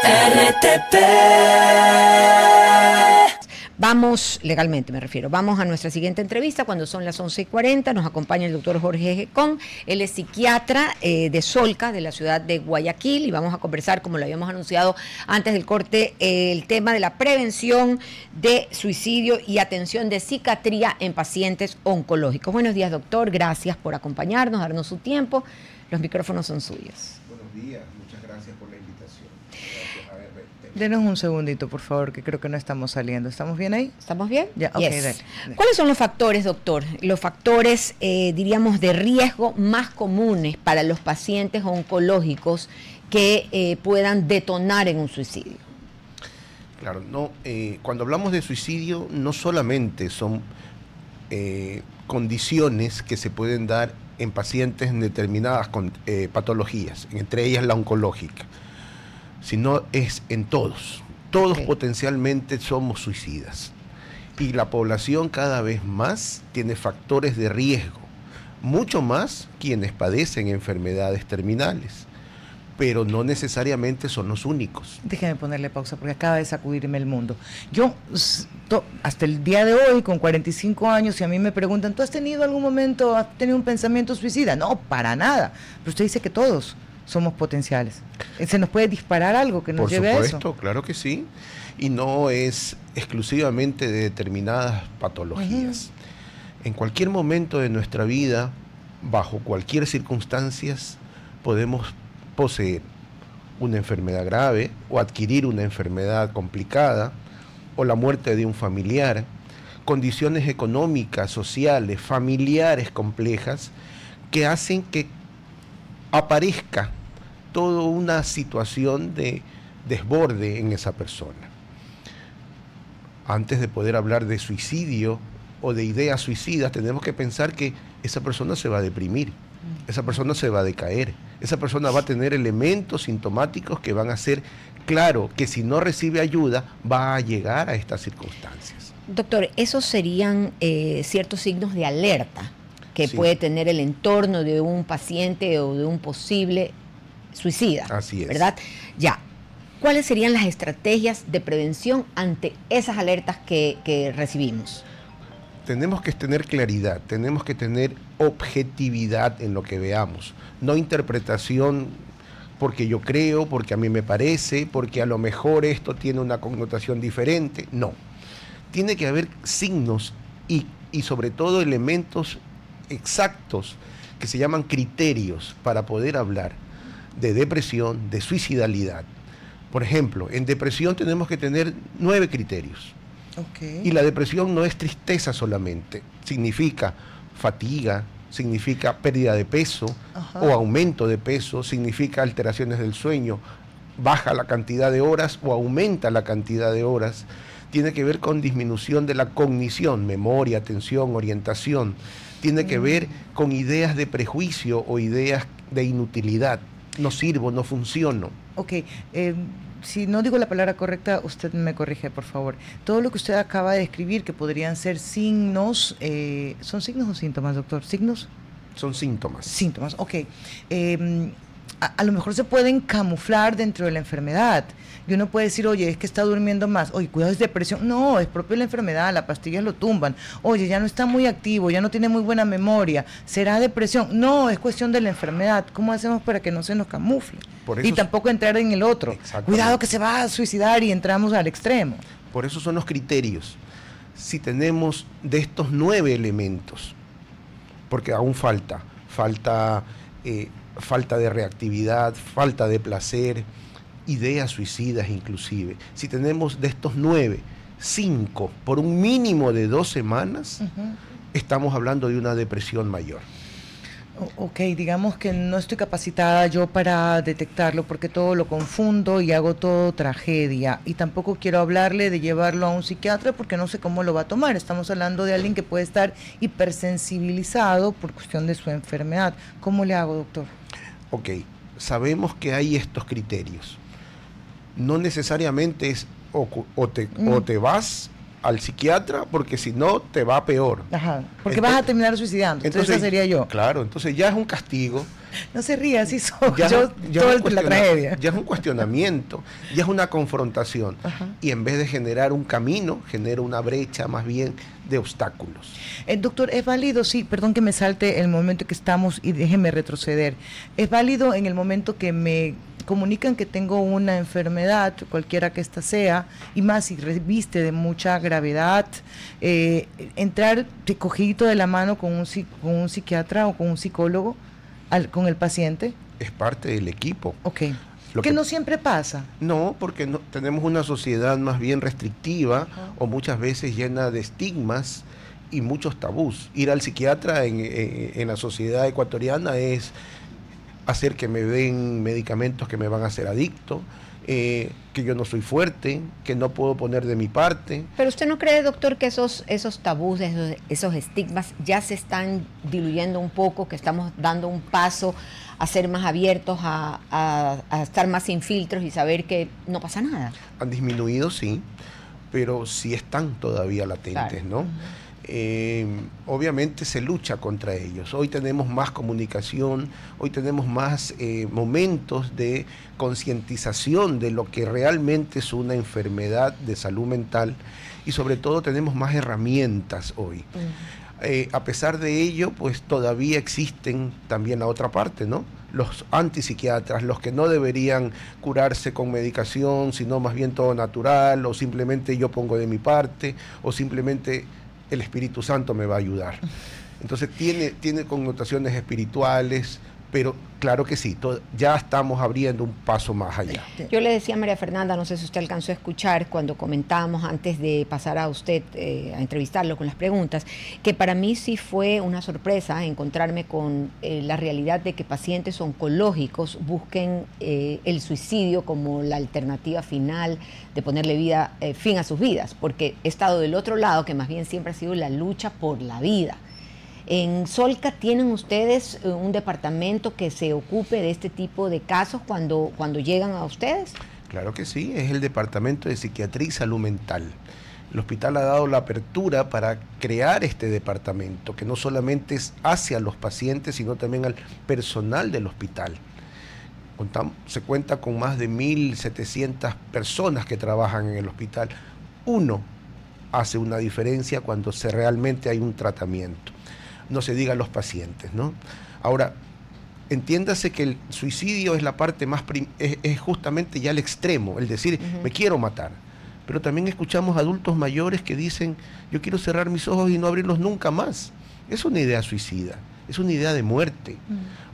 RTP. Vamos, legalmente me refiero, vamos a nuestra siguiente entrevista cuando son las 11:40. Nos acompaña el doctor Jorge Gecón. Él es psiquiatra de Solca, de la ciudad de Guayaquil, y vamos a conversar, como lo habíamos anunciado antes del corte, el tema de la prevención de suicidio y atención de psiquiatría en pacientes oncológicos. Buenos días, doctor. Gracias por acompañarnos, darnos su tiempo. Los micrófonos son suyos. Buenos días, muchas gracias por la invitación. Gracias, Denos un segundito, por favor, que creo que no estamos saliendo. ¿Estamos bien ahí? ¿Estamos bien? Ya, ok, Yes. dale. ¿Cuáles son los factores, doctor? Los factores, diríamos, de riesgo más comunes para los pacientes oncológicos que puedan detonar en un suicidio. Claro, no, cuando hablamos de suicidio, no solamente son condiciones que se pueden dar en pacientes en determinadas patologías, entre ellas la oncológica, sino es en todos. Todos Okay. Potencialmente somos suicidas. Y la población cada vez más tiene factores de riesgo, mucho más quienes padecen enfermedades terminales, pero no necesariamente son los únicos. Déjeme ponerle pausa porque acaba de sacudirme el mundo. Yo, hasta el día de hoy, con 45 años, si a mí me preguntan, ¿tú has tenido algún momento, has tenido un pensamiento suicida? No, para nada. Pero usted dice que todos somos potenciales. ¿Se nos puede disparar algo que nos lleve a eso? Por supuesto, claro que sí. Y no es exclusivamente de determinadas patologías. En cualquier momento de nuestra vida, bajo cualquier circunstancia, podemos poseer una enfermedad grave o adquirir una enfermedad complicada o la muerte de un familiar, condiciones económicas, sociales, familiares complejas que hacen que aparezca toda una situación de desborde en esa persona. Antes de poder hablar de suicidio o de ideas suicidas, tenemos que pensar que esa persona se va a deprimir, esa persona se va a decaer, esa persona va a tener elementos sintomáticos que van a hacer claro que si no recibe ayuda va a llegar a estas circunstancias. Doctor, esos serían ciertos signos de alerta que Sí. puede tener el entorno de un paciente o de un posible suicida. Así es. ¿Verdad? Ya. ¿Cuáles serían las estrategias de prevención ante esas alertas que recibimos? Tenemos que tener claridad, tenemos que tener objetividad en lo que veamos, no interpretación porque yo creo, porque a mí me parece, porque a lo mejor esto tiene una connotación diferente. No, tiene que haber signos y sobre todo elementos exactos que se llaman criterios para poder hablar de depresión, de suicidalidad. Por ejemplo, en depresión tenemos que tener 9 criterios. Okay. Y la depresión no es tristeza solamente, significa fatiga, significa pérdida de peso o aumento de peso, significa alteraciones del sueño, baja la cantidad de horas o aumenta la cantidad de horas, tiene que ver con disminución de la cognición, memoria, atención, orientación, tiene que ver con ideas de prejuicio o ideas de inutilidad, no sirvo, no funciono. Ok, si no digo la palabra correcta, usted me corrige, por favor. Todo lo que usted acaba de describir, que podrían ser signos, ¿son signos o síntomas, doctor? ¿Signos? Son síntomas. Síntomas, ok. A lo mejor se pueden camuflar dentro de la enfermedad. Y uno puede decir, oye, es que está durmiendo más. Oye, cuidado, es depresión. No, es propio de la enfermedad, las pastillas lo tumban. Oye, ya no está muy activo, ya no tiene muy buena memoria. ¿Será depresión? No, es cuestión de la enfermedad. ¿Cómo hacemos para que no se nos camufle? Por eso Y tampoco entrar en el otro. Cuidado que se va a suicidar y entramos al extremo. Por eso son los criterios. Si tenemos de estos 9 elementos, porque aún falta de reactividad, falta de placer, ideas suicidas inclusive. Si tenemos de estos 9, 5 por un mínimo de 2 semanas, estamos hablando de una depresión mayor. Ok, digamos que no estoy capacitada yo para detectarlo porque todo lo confundo y hago todo tragedia. Y tampoco quiero hablarle de llevarlo a un psiquiatra porque no sé cómo lo va a tomar. Estamos hablando de alguien que puede estar hipersensibilizado por cuestión de su enfermedad. ¿Cómo le hago, doctor? Ok, sabemos que hay estos criterios. No necesariamente es o te vas al psiquiatra porque si no te va peor. Ajá, porque vas a terminar suicidando. Entonces esa sería yo. Claro, entonces ya es un castigo. No se ría, así soy ya yo, toda la tragedia. Ya es un cuestionamiento, ya es una confrontación. Ajá. Y en vez de generar un camino, genera una brecha más bien de obstáculos. Doctor, ¿es válido? Sí, perdón que me salte el momento que estamos y déjeme retroceder. ¿Es válido en el momento que me comunican que tengo una enfermedad, cualquiera que ésta sea, y más si reviste de mucha gravedad, entrar de cogidito de la mano con un psiquiatra o con un psicólogo, con el paciente? Es parte del equipo. Ok. Que no siempre pasa. No, porque no, tenemos una sociedad más bien restrictiva o muchas veces llena de estigmas y muchos tabús. Ir al psiquiatra en la sociedad ecuatoriana es hacer que me den medicamentos que me van a hacer adicto, que yo no soy fuerte, que no puedo poner de mi parte. Pero ¿usted no cree, doctor, que esos tabús, esos estigmas ya se están diluyendo un poco, que estamos dando un paso a ser más abiertos, a estar más sin filtros y saber que no pasa nada? Han disminuido, sí, pero sí están todavía latentes, claro, ¿no? Obviamente se lucha contra ellos. Hoy tenemos más comunicación, hoy tenemos más momentos de concientización de lo que realmente es una enfermedad de salud mental y sobre todo tenemos más herramientas hoy. A pesar de ello, pues todavía existen también la otra parte, ¿no? Los antipsiquiatras, los que no deberían curarse con medicación, sino más bien todo natural, o simplemente yo pongo de mi parte, o simplemente el Espíritu Santo me va a ayudar. Entonces tiene connotaciones espirituales, pero claro que sí, ya estamos abriendo un paso más allá. Yo le decía a María Fernanda, no sé si usted alcanzó a escuchar cuando comentábamos antes de pasar a usted a entrevistarlo con las preguntas, que para mí sí fue una sorpresa encontrarme con la realidad de que pacientes oncológicos busquen el suicidio como la alternativa final de ponerle fin a sus vidas, porque he estado del otro lado, que más bien siempre ha sido la lucha por la vida. ¿En Solca tienen ustedes un departamento que se ocupe de este tipo de casos cuando llegan a ustedes? Claro que sí, es el Departamento de Psiquiatría y Salud Mental. El hospital ha dado la apertura para crear este departamento, que no solamente es hacia los pacientes, sino también al personal del hospital. Se cuenta con más de 1.700 personas que trabajan en el hospital. Uno hace una diferencia cuando realmente hay un tratamiento. No se diga a los pacientes, ¿no? Ahora, entiéndase que el suicidio es la parte más, es justamente ya el extremo, el decir, me quiero matar. Pero también escuchamos adultos mayores que dicen, yo quiero cerrar mis ojos y no abrirlos nunca más. Es una idea suicida, es una idea de muerte.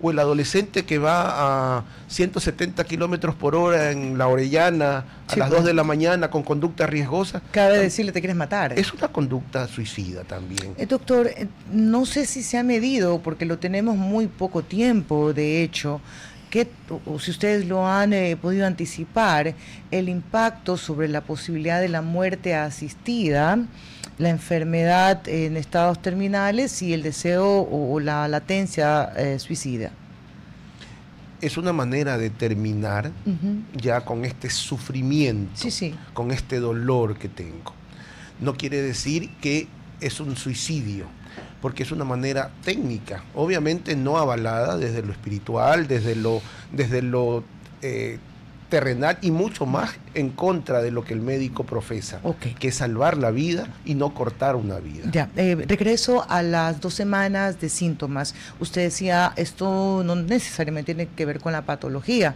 O el adolescente que va a 170 kilómetros por hora en la Orellana a las 2 de la mañana con conducta riesgosa. Cabe decirle, te quieres matar. Es una conducta suicida también. Doctor, no sé si se ha medido, porque lo tenemos muy poco tiempo, de hecho, o si ustedes lo han podido anticipar, el impacto sobre la posibilidad de la muerte asistida, la enfermedad en estados terminales y el deseo o la latencia suicida. Es una manera de terminar ya con este sufrimiento, con este dolor que tengo. No quiere decir que es un suicidio, porque es una manera técnica, obviamente no avalada desde lo espiritual, desde lo terrenal y mucho más en contra de lo que el médico profesa, que es salvar la vida y no cortar una vida. Ya, regreso a las 2 semanas de síntomas. Usted decía, esto no necesariamente tiene que ver con la patología,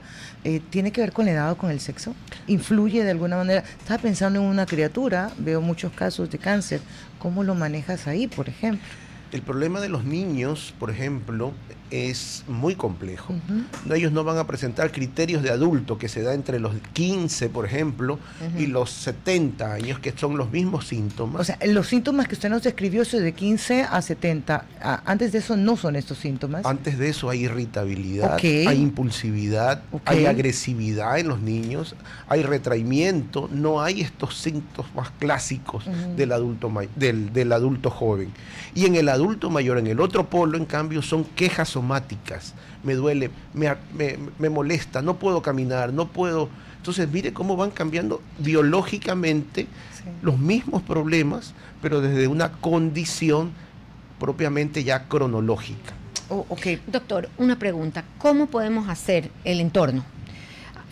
¿tiene que ver con la edad o con el sexo? ¿Influye de alguna manera? Estaba pensando en una criatura, veo muchos casos de cáncer, ¿cómo lo manejas ahí, por ejemplo? El problema de los niños, por ejemplo, es muy complejo. Ellos no van a presentar criterios de adulto que se da entre los 15, por ejemplo, y los 70 años, que son los mismos síntomas. O sea, los síntomas que usted nos describió son de 15 a 70. Antes de eso no son estos síntomas. Antes de eso hay irritabilidad, hay impulsividad, hay agresividad en los niños, hay retraimiento, no hay estos síntomas clásicos del adulto joven. Y en el adulto mayor, en el otro polo, en cambio, son quejas somáticas. Me duele, me molesta, no puedo caminar, no puedo. Entonces, mire cómo van cambiando biológicamente los mismos problemas, pero desde una condición propiamente ya cronológica. Okay. Doctor, una pregunta. ¿Cómo podemos hacer el entorno?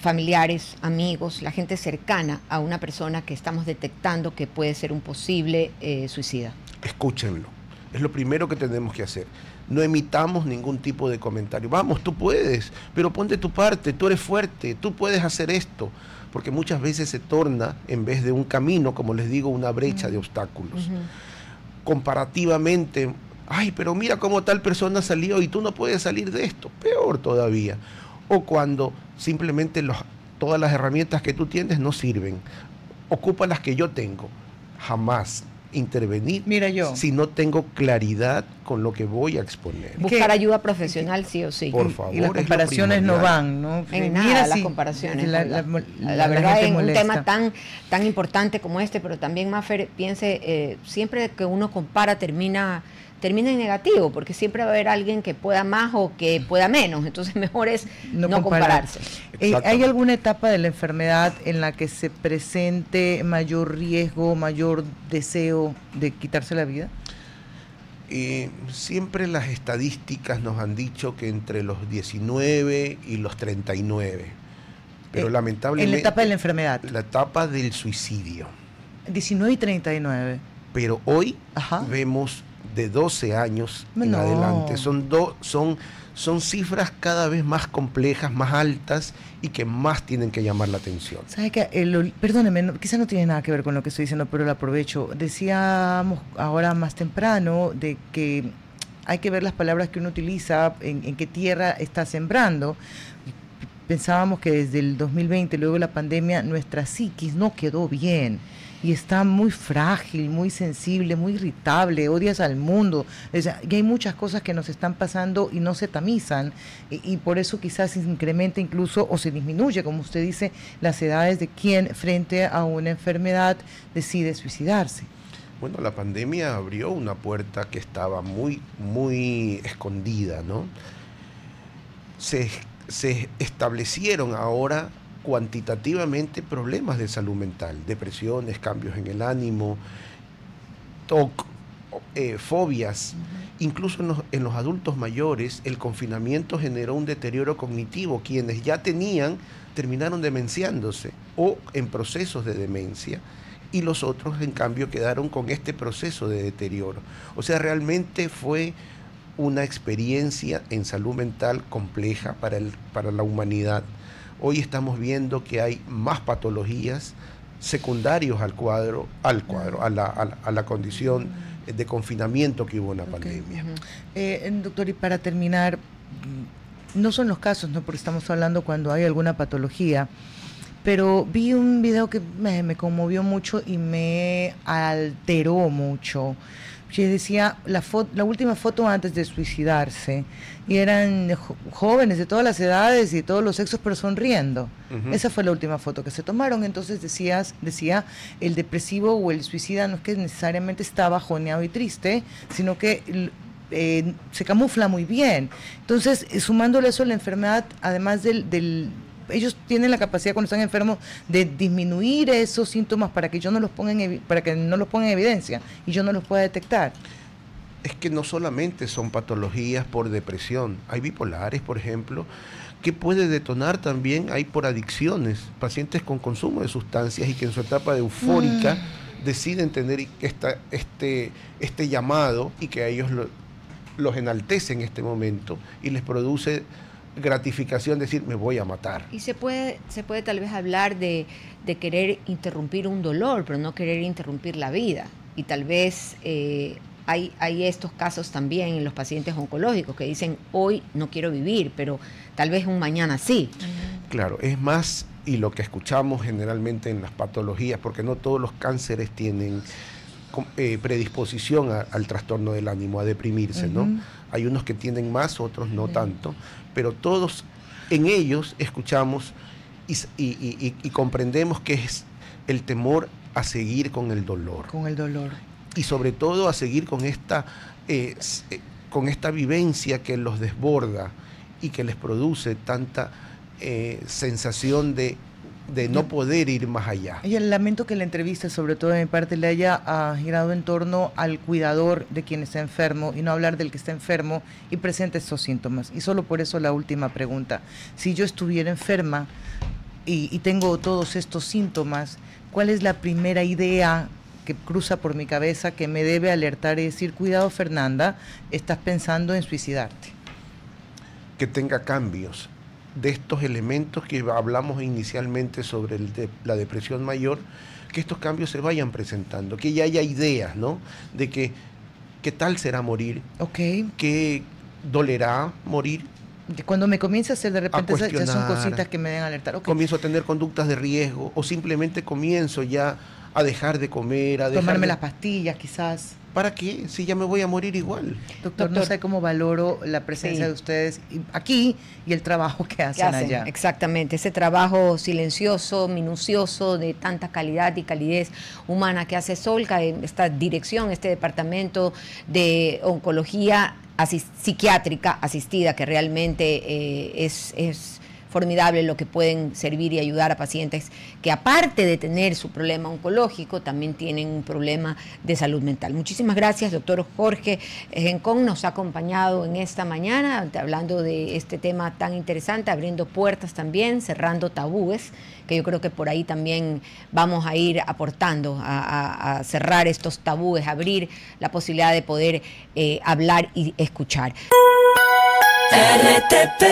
Familiares, amigos, la gente cercana a una persona que estamos detectando que puede ser un posible suicida. Escúchenlo. Es lo primero que tenemos que hacer. No emitamos ningún tipo de comentario. Vamos, tú puedes, pero pon de tu parte, tú eres fuerte, tú puedes hacer esto. Porque muchas veces se torna, en vez de un camino, como les digo, una brecha de obstáculos. Comparativamente, ay, pero mira cómo tal persona salió y tú no puedes salir de esto. Peor todavía. O cuando simplemente todas las herramientas que tú tienes no sirven. Ocupa las que yo tengo. Jamás intervenir si no tengo claridad con lo que voy a exponer. Buscar ayuda profesional sí o sí. Por favor. Y las comparaciones no van, ¿no? En nada las comparaciones. La verdad es un tema tan importante como este, pero también, Mafer, piense, siempre que uno compara termina en negativo, porque siempre va a haber alguien que pueda más o que pueda menos, entonces mejor es no compararse. ¿Hay alguna etapa de la enfermedad en la que se presente mayor riesgo, mayor deseo de quitarse la vida? Siempre las estadísticas nos han dicho que entre los 19 y los 39, pero lamentablemente... ¿En la etapa de la enfermedad? La etapa del suicidio. 19 y 39. Pero hoy vemos de 12 años en adelante. Son cifras cada vez más complejas, más altas y que más tienen que llamar la atención. ¿Sabe qué? Perdóneme, quizá no tiene nada que ver con lo que estoy diciendo, pero lo aprovecho. Decíamos ahora más temprano de que hay que ver las palabras que uno utiliza, en qué tierra está sembrando. Pensábamos que desde el 2020, luego de la pandemia, nuestra psiquis no quedó bien. Y está muy frágil, muy sensible, muy irritable, odias al mundo. O sea, y hay muchas cosas que nos están pasando y no se tamizan. Y por eso quizás se incrementa incluso o se disminuye, como usted dice, las edades de quien frente a una enfermedad decide suicidarse. Bueno, la pandemia abrió una puerta que estaba muy, muy escondida, ¿no? Se establecieron ahora cuantitativamente problemas de salud mental, depresiones, cambios en el ánimo, TOC, fobias. Incluso en los adultos mayores el confinamiento generó un deterioro cognitivo. Quienes ya terminaron demenciándose o en procesos de demencia, y los otros en cambio quedaron con este proceso de deterioro. O sea, realmente fue una experiencia en salud mental compleja para la humanidad. Hoy estamos viendo que hay más patologías secundarios a la condición de confinamiento que hubo en la pandemia. Doctor, y para terminar, no son los casos, ¿no? Porque estamos hablando cuando hay alguna patología, pero vi un video que me conmovió mucho y me alteró mucho. Que decía la última foto antes de suicidarse, y eran jóvenes de todas las edades y de todos los sexos, pero sonriendo. Esa fue la última foto que se tomaron. Entonces decía, el depresivo o el suicida no es que necesariamente está bajoneado y triste, sino que se camufla muy bien. Entonces, sumándole eso a la enfermedad, además ellos tienen la capacidad cuando están enfermos de disminuir esos síntomas para que no los pongan en evidencia y yo no los pueda detectar. Es que no solamente son patologías por depresión, hay bipolares, por ejemplo, que puede detonar también, hay por adicciones, pacientes con consumo de sustancias y que en su etapa de eufórica deciden tener este llamado y que a ellos los enaltece en este momento y les produce gratificación, decir, me voy a matar. Y se puede tal vez hablar de querer interrumpir un dolor, pero no querer interrumpir la vida. Y tal vez hay estos casos también en los pacientes oncológicos que dicen, hoy no quiero vivir, pero tal vez un mañana sí. Claro, es más, y lo que escuchamos generalmente en las patologías, porque no todos los cánceres tienen predisposición al trastorno del ánimo, a deprimirse, ¿no? Hay unos que tienen más, otros no tanto, pero todos en ellos escuchamos y comprendemos que es el temor a seguir con el dolor. Con el dolor. Y sobre todo a seguir con con esta vivencia que los desborda y que les produce tanta sensación de no poder ir más allá. Y lamento que la entrevista, sobre todo de mi parte, le haya girado en torno al cuidador de quien está enfermo y no hablar del que está enfermo y presenta estos síntomas. Y solo por eso la última pregunta. Si yo estuviera enferma y tengo todos estos síntomas, ¿cuál es la primera idea que cruza por mi cabeza que me debe alertar y decir, cuidado Fernanda, estás pensando en suicidarte? Que tenga cambios de estos elementos que hablamos inicialmente sobre la depresión mayor, que estos cambios se vayan presentando, que ya haya ideas, ¿no? De que qué tal será morir, qué dolerá morir. Cuando me comienza a hacer de repente, ya son cositas que me deben alertar. Comienzo a tener conductas de riesgo o simplemente comienzo ya a dejar de comer, a tomarme las pastillas quizás. ¿Para qué? Si ya me voy a morir igual. Doctor, no sé cómo valoro la presencia de ustedes aquí y el trabajo que hacen allá. Exactamente, ese trabajo silencioso, minucioso, de tanta calidad y calidez humana que hace Solca, esta dirección, este departamento de oncología psiquiátrica asistida, que realmente es formidable lo que pueden servir y ayudar a pacientes que, aparte de tener su problema oncológico, también tienen un problema de salud mental. Muchísimas gracias, doctor Jorge Gencón, nos ha acompañado en esta mañana hablando de este tema tan interesante, abriendo puertas también, cerrando tabúes, que yo creo que por ahí también vamos a ir aportando a cerrar estos tabúes, abrir la posibilidad de poder hablar y escuchar. RTP